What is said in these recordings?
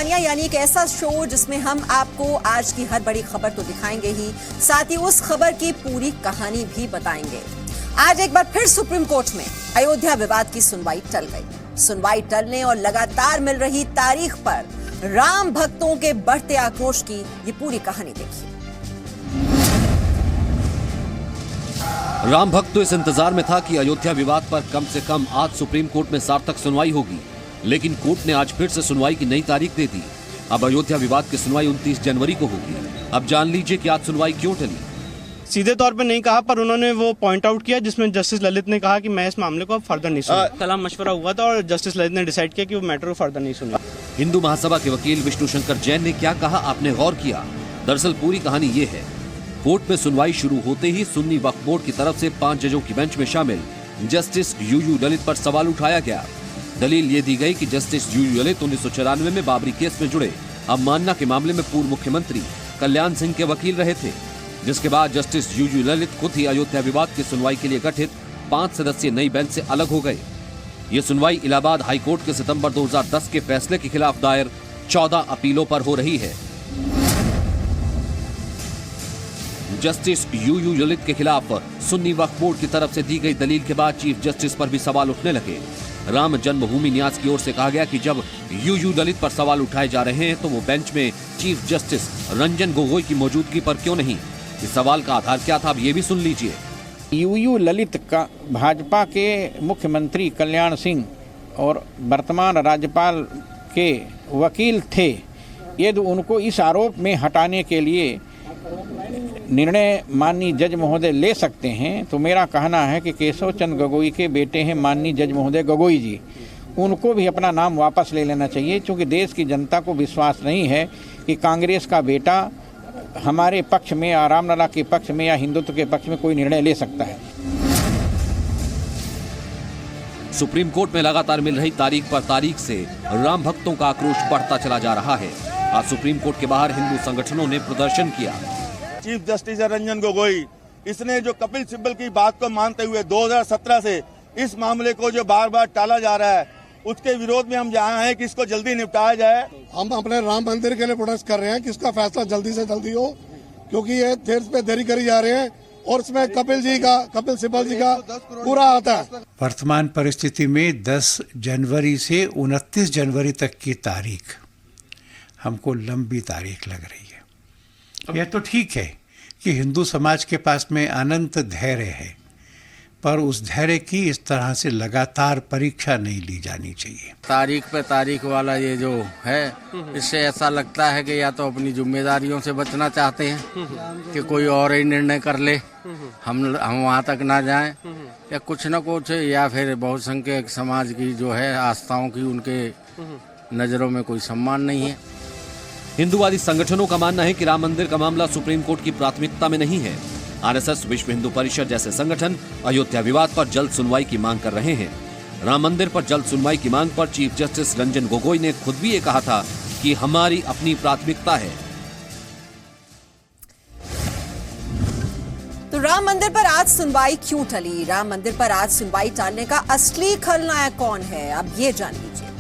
कहानियां, यानी एक ऐसा शो जिसमें हम आपको आज की हर बड़ी खबर तो दिखाएंगे ही, साथ ही उस खबर की पूरी कहानी भी बताएंगे। आज एक बार फिर सुप्रीम कोर्ट में अयोध्या विवाद की सुनवाई टल गई। सुनवाई टलने और लगातार मिल रही तारीख पर राम भक्तों के बढ़ते आक्रोश की ये पूरी कहानी देखिए। राम भक्त तो इस इंतजार में था कि अयोध्या विवाद पर कम से कम आज सुप्रीम कोर्ट में सार्थक सुनवाई होगी, लेकिन कोर्ट ने आज फिर से सुनवाई की नई तारीख दे दी। अब अयोध्या विवाद की सुनवाई 29 जनवरी को होगी। अब जान लीजिए कि आज सुनवाई क्यों टली। सीधे तौर पे नहीं कहा, पर उन्होंने वो पॉइंट आउट किया जिसमें जस्टिस ललित ने कहा कि मैं इस मामले को फर्दर नहीं सुनूंगा। कल मशवरा हुआ था और जस्टिस ललित ने डिसाइड किया कि वो मैटर को फर्दर नहीं सुनेगा। हिंदू महासभा के वकील विष्णु शंकर जैन ने क्या कहा, आपने गौर किया? दरअसल पूरी कहानी ये है। कोर्ट में सुनवाई शुरू होते ही सुन्नी वक्फ बोर्ड की तरफ से 5 जजों की बेंच में शामिल जस्टिस यूयू ललित पर सवाल उठाया गया। दलील ये दी गई कि जस्टिस यूयू ललित 1994 में बाबरी केस में जुड़े अवमानना के मामले में पूर्व मुख्यमंत्री कल्याण सिंह के वकील रहे थे, जिसके बाद जस्टिस यूयू ललित खुद ही अयोध्या विवाद की सुनवाई के लिए गठित 5 सदस्यीय नई बेंच से अलग हो गए। ये सुनवाई इलाहाबाद हाईकोर्ट के सितंबर 2010 के फैसले के खिलाफ दायर 14 अपीलों पर हो रही है। जस्टिस यूयू ललित के खिलाफ सुन्नी वक्फ बोर्ड की तरफ से दी गई दलील के बाद चीफ जस्टिस पर भी सवाल उठने लगे। राम जन्मभूमि न्यास की ओर से कहा गया कि जब यूयू ललित पर सवाल उठाए जा रहे हैं तो वो बेंच में चीफ जस्टिस रंजन गोगोई की मौजूदगी पर क्यों नहीं? इस सवाल का आधार क्या था, अब ये भी सुन लीजिए। यूयू ललित का भाजपा के मुख्यमंत्री कल्याण सिंह और वर्तमान राज्यपाल के वकील थे। यदि उनको इस आरोप में हटाने के लिए निर्णय माननीय जज महोदय ले सकते हैं तो मेरा कहना है कि केशव चंद्र गगोई के बेटे हैं माननीय जज महोदय गगोई जी, उनको भी अपना नाम वापस ले लेना चाहिए, क्योंकि देश की जनता को विश्वास नहीं है कि कांग्रेस का बेटा हमारे पक्ष में या रामलला के पक्ष में या हिंदुत्व के पक्ष में कोई निर्णय ले सकता है। सुप्रीम कोर्ट में लगातार मिल रही तारीख पर तारीख से राम भक्तों का आक्रोश बढ़ता चला जा रहा है। आज सुप्रीम कोर्ट के बाहर हिंदू संगठनों ने प्रदर्शन किया। चीफ जस्टिस रंजन गोगोई, इसने जो कपिल सिब्बल की बात को मानते हुए 2017 से इस मामले को जो बार बार टाला जा रहा है, उसके विरोध में हम यहाँ हैं कि इसको जल्दी निपटाया जाए। हम अपने राम मंदिर के लिए प्रोटेस्ट कर रहे हैं कि इसका फैसला जल्दी से जल्दी हो, क्योंकि ये देर पे देरी करी जा रहे हैं और इसमें कपिल सिब्बल जी का पूरा आता है। वर्तमान परिस्थिति में 10 जनवरी से 29 जनवरी तक की तारीख हमको लंबी तारीख लग रही है। यह तो ठीक है कि हिंदू समाज के पास में अनंत धैर्य है, पर उस धैर्य की इस तरह से लगातार परीक्षा नहीं ली जानी चाहिए। तारीख पे तारीख वाला ये जो है, इससे ऐसा लगता है कि या तो अपनी जिम्मेदारियों से बचना चाहते हैं कि कोई और ही निर्णय कर ले, हम वहाँ तक ना जाएं, या कुछ न कुछ, या फिर बहुसंख्यक समाज की जो है आस्थाओं की उनके नजरों में कोई सम्मान नहीं है। हिंदूवादी संगठनों का मानना है कि राम मंदिर का मामला सुप्रीम कोर्ट की प्राथमिकता में नहीं है। आरएसएस, विश्व हिंदू परिषद जैसे संगठन अयोध्या विवाद पर जल्द सुनवाई की मांग कर रहे हैं। राम मंदिर पर जल्द सुनवाई की मांग पर चीफ जस्टिस रंजन गोगोई ने खुद भी ये कहा था कि हमारी अपनी प्राथमिकता है। तो राम मंदिर पर आज सुनवाई क्यों टली? राम मंदिर पर आज सुनवाई टालने का असली खलनायक कौन है, अब ये जान लीजिए।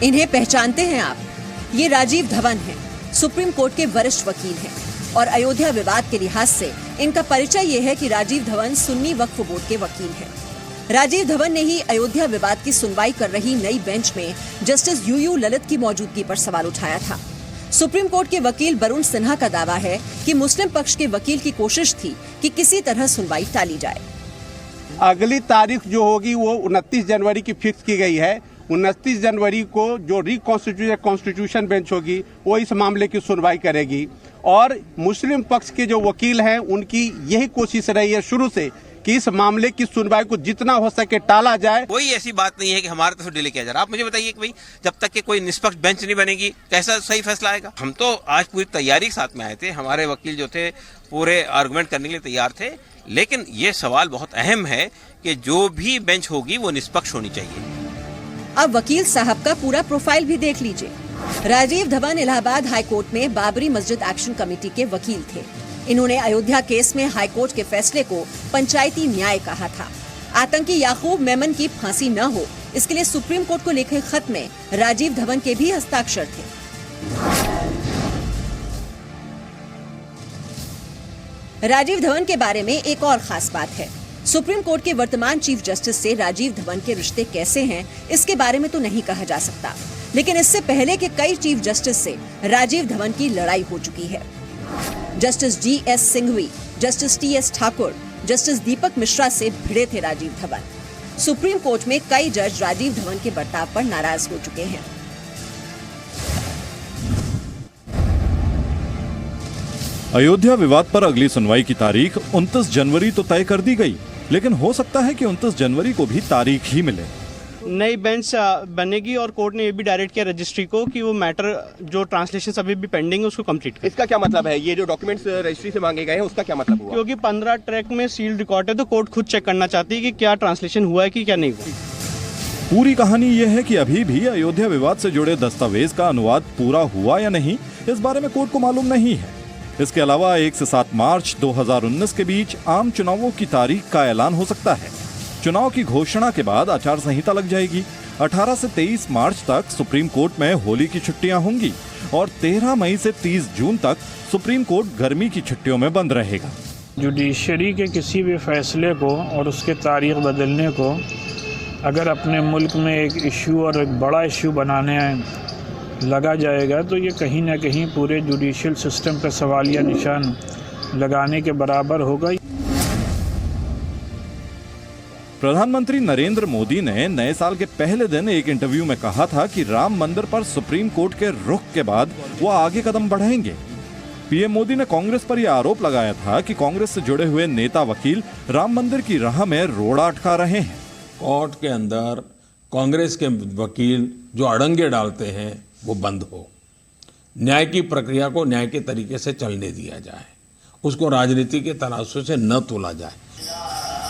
इन्हें पहचानते हैं आप? ये राजीव धवन हैं, सुप्रीम कोर्ट के वरिष्ठ वकील हैं और अयोध्या विवाद के लिहाज से इनका परिचय ये है कि राजीव धवन सुन्नी वक्फ बोर्ड के वकील हैं। राजीव धवन ने ही अयोध्या विवाद की सुनवाई कर रही नई बेंच में जस्टिस यूयू ललित की मौजूदगी पर सवाल उठाया था। सुप्रीम कोर्ट के वकील वरुण सिन्हा का दावा है कि मुस्लिम पक्ष के वकील की कोशिश थी कि किसी तरह सुनवाई टाली जाए। अगली तारीख जो होगी वो 29 जनवरी की फिक्स की गई है। 29 जनवरी को जो कॉन्स्टिट्यूशन बेंच होगी वो इस मामले की सुनवाई करेगी और मुस्लिम पक्ष के जो वकील हैं उनकी यही कोशिश रही है शुरू से कि इस मामले की सुनवाई को जितना हो सके टाला जाए। कोई ऐसी बात नहीं है कि हमारे तरफ से डिले किया जा रहा। आप मुझे बताइए कि भाई जब तक कि कोई निष्पक्ष बेंच नहीं बनेगी कैसा सही फैसला आएगा? हम तो आज पूरी तैयारी के साथ में आए थे, हमारे वकील जो थे पूरे आर्गुमेंट करने के लिए तैयार थे, लेकिन ये सवाल बहुत अहम है कि जो भी बेंच होगी वो निष्पक्ष होनी चाहिए। अब वकील साहब का पूरा प्रोफाइल भी देख लीजिए। राजीव धवन इलाहाबाद हाईकोर्ट में बाबरी मस्जिद एक्शन कमेटी के वकील थे। इन्होंने अयोध्या केस में हाईकोर्ट के फैसले को पंचायती न्याय कहा था। आतंकी याकूब मेमन की फांसी न हो, इसके लिए सुप्रीम कोर्ट को लिखे खत में राजीव धवन के भी हस्ताक्षर थे। राजीव धवन के बारे में एक और खास बात है। सुप्रीम कोर्ट के वर्तमान चीफ जस्टिस से राजीव धवन के रिश्ते कैसे हैं, इसके बारे में तो नहीं कहा जा सकता, लेकिन इससे पहले के कई चीफ जस्टिस से राजीव धवन की लड़ाई हो चुकी है। Justice G.S. Singhvi, justice T.S. Thakur, justice Deepak Mishra से भिड़े थे राजीव धवन। सुप्रीम कोर्ट में कई जज राजीव धवन के बर्ताव पर नाराज हो चुके हैं। अयोध्या विवाद पर अगली सुनवाई की तारीख 29 जनवरी तो तय कर दी गई, लेकिन हो सकता है कि 29 जनवरी को भी तारीख ही मिले। नई बेंच बनेगी और कोर्ट ने ये भी डायरेक्ट किया रजिस्ट्री को कि वो मैटर जो ट्रांसलेशन अभी भी पेंडिंग है उसको कंप्लीट करे। इसका क्या मतलब है? ये जो डॉक्यूमेंट्स रजिस्ट्री से मांगे गए हैं उसका क्या मतलब हुआ? क्योंकि 15 ट्रैक में सील्ड रिकॉर्ड है तो कोर्ट खुद चेक करना चाहती है कि क्या ट्रांसलेशन हुआ है कि क्या नहीं हुआ। पूरी कहानी यह है कि अभी भी अयोध्या विवाद से जुड़े दस्तावेज का अनुवाद पूरा हुआ या नहीं, इस बारे में कोर्ट को मालूम नहीं है। इसके अलावा 1 से 7 मार्च 2019 के बीच आम चुनावों की तारीख का ऐलान हो सकता है। चुनाव की घोषणा के बाद आचार संहिता लग जाएगी। 18 से 23 मार्च तक सुप्रीम कोर्ट में होली की छुट्टियां होंगी और 13 मई से 30 जून तक सुप्रीम कोर्ट गर्मी की छुट्टियों में बंद रहेगा। जुडिशरी के किसी भी फैसले को और उसके तारीख बदलने को अगर अपने मुल्क में एक इश्यू और एक बड़ा इश्यू बनाने लगा जाएगा तो ये कहीं ना कहीं पूरे जुडिशियल सिस्टम पर सवालिया निशान लगाने के बराबर होगा। प्रधानमंत्री नरेंद्र मोदी ने नए साल के पहले दिन एक इंटरव्यू में कहा था कि राम मंदिर पर सुप्रीम कोर्ट के रुख के बाद वो आगे कदम बढ़ाएंगे। पीएम मोदी ने कांग्रेस पर यह आरोप लगाया था कि कांग्रेस से जुड़े हुए नेता वकील राम मंदिर की राह में रोड़ा अटका रहे हैं। कोर्ट के अंदर कांग्रेस के वकील जो अड़ंगे डालते हैं वो बंद हो, न्याय की प्रक्रिया को न्याय के तरीके से चलने दिया जाए, उसको राजनीति के तराजू से न तोला जाए।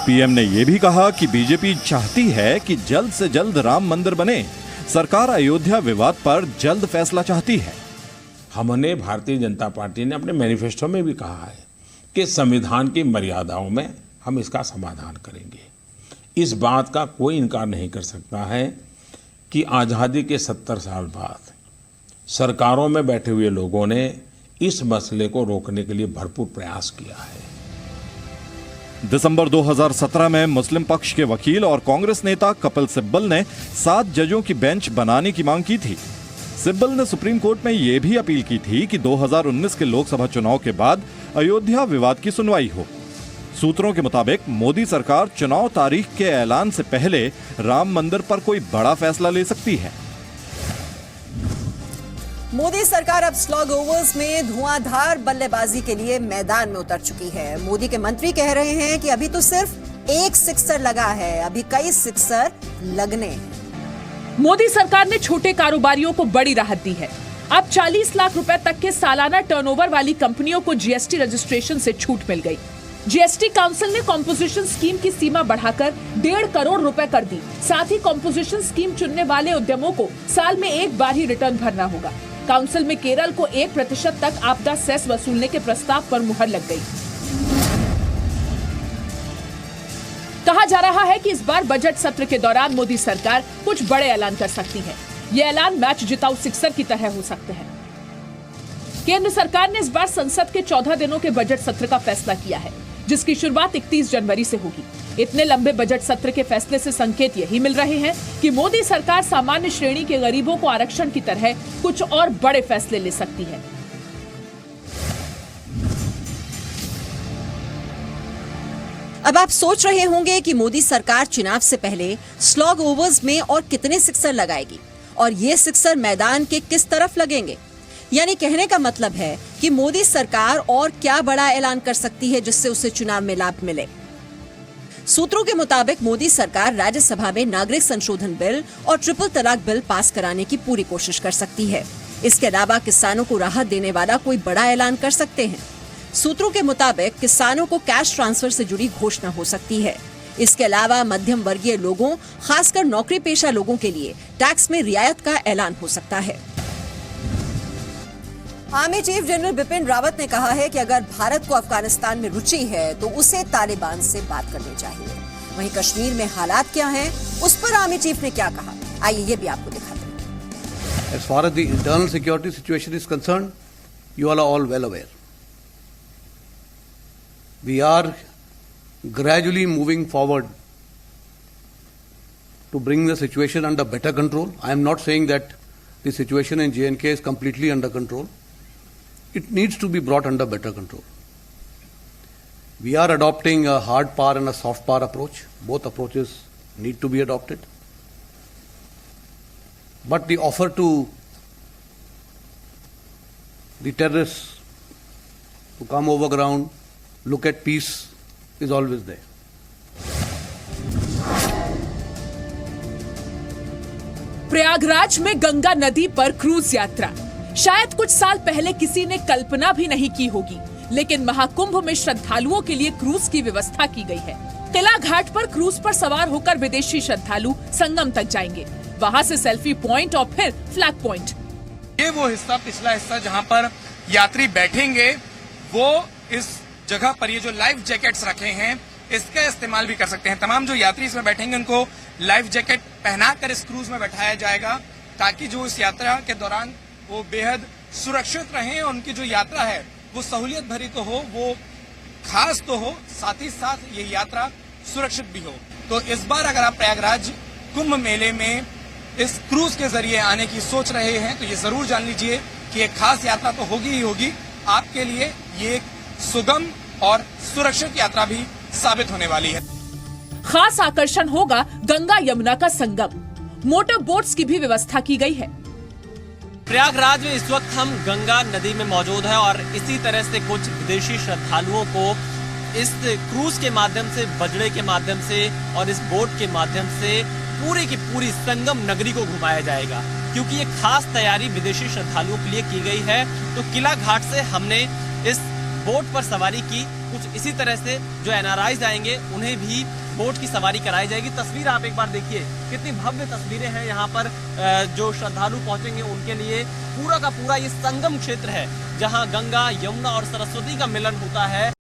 पीएम ने यह भी कहा कि बीजेपी चाहती है कि जल्द से जल्द राम मंदिर बने। सरकार अयोध्या विवाद पर जल्द फैसला चाहती है। हमने भारतीय जनता पार्टी ने अपने मैनिफेस्टो में भी कहा है कि संविधान की मर्यादाओं में हम इसका समाधान करेंगे। इस बात का कोई इनकार नहीं कर सकता है कि आज़ादी के 70 साल बाद सरकारों में बैठे हुए लोगों ने इस मसले को रोकने के लिए भरपूर प्रयास किया है। दिसंबर 2017 में मुस्लिम पक्ष के वकील और कांग्रेस नेता कपिल सिब्बल ने 7 जजों की बेंच बनाने की मांग की थी। सिब्बल ने सुप्रीम कोर्ट में यह भी अपील की थी कि 2019 के लोकसभा चुनाव के बाद अयोध्या विवाद की सुनवाई हो। सूत्रों के मुताबिक मोदी सरकार चुनाव तारीख के ऐलान से पहले राम मंदिर पर कोई बड़ा फैसला ले सकती है। मोदी सरकार अब स्लॉग ओवर्स में धुआंधार बल्लेबाजी के लिए मैदान में उतर चुकी है। मोदी के मंत्री कह रहे हैं कि अभी तो सिर्फ एक सिक्सर लगा है, अभी कई सिक्सर लगने हैं। मोदी सरकार ने छोटे कारोबारियों को बड़ी राहत दी है। अब 40 लाख रुपए तक के सालाना टर्नओवर वाली कंपनियों को जीएसटी रजिस्ट्रेशन से छूट मिल गई। जीएसटी काउंसिल ने कॉम्पोजिशन स्कीम की सीमा बढ़ाकर 1.5 करोड़ रुपए कर दी। साथ ही कॉम्पोजिशन स्कीम चुनने वाले उद्यमों को साल में एक बार ही रिटर्न भरना होगा। काउंसिल में केरल को 1% तक आपदा सेस वसूलने के प्रस्ताव पर मुहर लग गई। कहा जा रहा है कि इस बार बजट सत्र के दौरान मोदी सरकार कुछ बड़े ऐलान कर सकती है। ये ऐलान मैच जिताऊ सिक्सर की तरह हो सकते हैं। केंद्र सरकार ने इस बार संसद के 14 दिनों के बजट सत्र का फैसला किया है, जिसकी शुरुआत 31 जनवरी से होगी। इतने लंबे बजट सत्र के फैसले से संकेत यही मिल रहे हैं कि मोदी सरकार सामान्य श्रेणी के गरीबों को आरक्षण की तरह कुछ और बड़े फैसले ले सकती है। अब आप सोच रहे होंगे कि मोदी सरकार चुनाव से पहले स्लॉग ओवर्स में और कितने सिक्सर लगाएगी और ये सिक्सर मैदान के किस तरफ लगेंगे। यानी कहने का मतलब है कि मोदी सरकार और क्या बड़ा ऐलान कर सकती है जिससे उसे चुनाव में लाभ मिले। सूत्रों के मुताबिक मोदी सरकार राज्यसभा में नागरिक संशोधन बिल और ट्रिपल तलाक बिल पास कराने की पूरी कोशिश कर सकती है। इसके अलावा किसानों को राहत देने वाला कोई बड़ा ऐलान कर सकते हैं। सूत्रों के मुताबिक किसानों को कैश ट्रांसफर से जुड़ी घोषणा हो सकती है। इसके अलावा मध्यम वर्गीय लोगों, खासकर नौकरी पेशा लोगों के लिए टैक्स में रियायत का ऐलान हो सकता है। Army chief general Bipin Rawat ने कहा है कि अगर भारत को अफगानिस्तान में रुचि है तो उसे तालिबान से बात करनी चाहिए। वहीं कश्मीर में हालात क्या हैं, उस पर आर्मी चीफ ने क्या कहा, आइए ये भी आपको दिखाते हैं। As far as the internal security situation is concerned, you all are all well aware. We are gradually moving forward to bring the situation under better control. I am not saying that the situation in J&K is completely under control. It needs to be brought under better control. We are adopting a hard power and a soft power approach. Both approaches need to be adopted. But the offer to the terrorists to come over ground, look at peace, is always there. Prayagraj में गंगा नदी पर cruise यात्रा शायद कुछ साल पहले किसी ने कल्पना भी नहीं की होगी, लेकिन महाकुंभ में श्रद्धालुओं के लिए क्रूज की व्यवस्था की गई है। किला घाट पर क्रूज पर सवार होकर विदेशी श्रद्धालु संगम तक जाएंगे, वहां से सेल्फी पॉइंट और फिर फ्लैग पॉइंट। ये वो हिस्सा, पिछला हिस्सा जहां पर यात्री बैठेंगे, वो इस जगह पर ये जो लाइफ जैकेट्स रखे हैं इसका इस्तेमाल भी कर सकते हैं। तमाम जो यात्री इसमें बैठेंगे उनको लाइफ जैकेट पहनाकर इस क्रूज में बैठाया जाएगा, ताकि जो इस यात्रा के दौरान वो बेहद सुरक्षित रहें और उनकी जो यात्रा है वो सहूलियत भरी तो हो, वो खास तो हो, साथ ही साथ ये यात्रा सुरक्षित भी हो। तो इस बार अगर आप प्रयागराज कुंभ मेले में इस क्रूज के जरिए आने की सोच रहे हैं तो ये जरूर जान लीजिए कि एक खास यात्रा तो होगी ही होगी। आपके लिए ये एक सुगम और सुरक्षित यात्रा भी साबित होने वाली है। खास आकर्षण होगा गंगा यमुना का संगम, मोटर बोट्स की भी व्यवस्था की गई है। प्रयागराज में इस वक्त हम गंगा नदी में मौजूद हैं और इसी तरह से कुछ विदेशी श्रद्धालुओं को इस क्रूज के माध्यम से, बजड़े के माध्यम से और इस बोट के माध्यम से पूरी की पूरी संगम नगरी को घुमाया जाएगा, क्योंकि ये खास तैयारी विदेशी श्रद्धालुओं के लिए की गई है। तो किला घाट से हमने इस बोट पर सवारी की, कुछ इसी तरह से जो एनआरआईज आएंगे उन्हें भी बोट की सवारी कराई जाएगी। तस्वीर आप एक बार देखिए, कितनी भव्य तस्वीरें हैं यहाँ पर। जो श्रद्धालु पहुंचेंगे उनके लिए पूरा का पूरा ये संगम क्षेत्र है, जहाँ गंगा, यमुना और सरस्वती का मिलन होता है।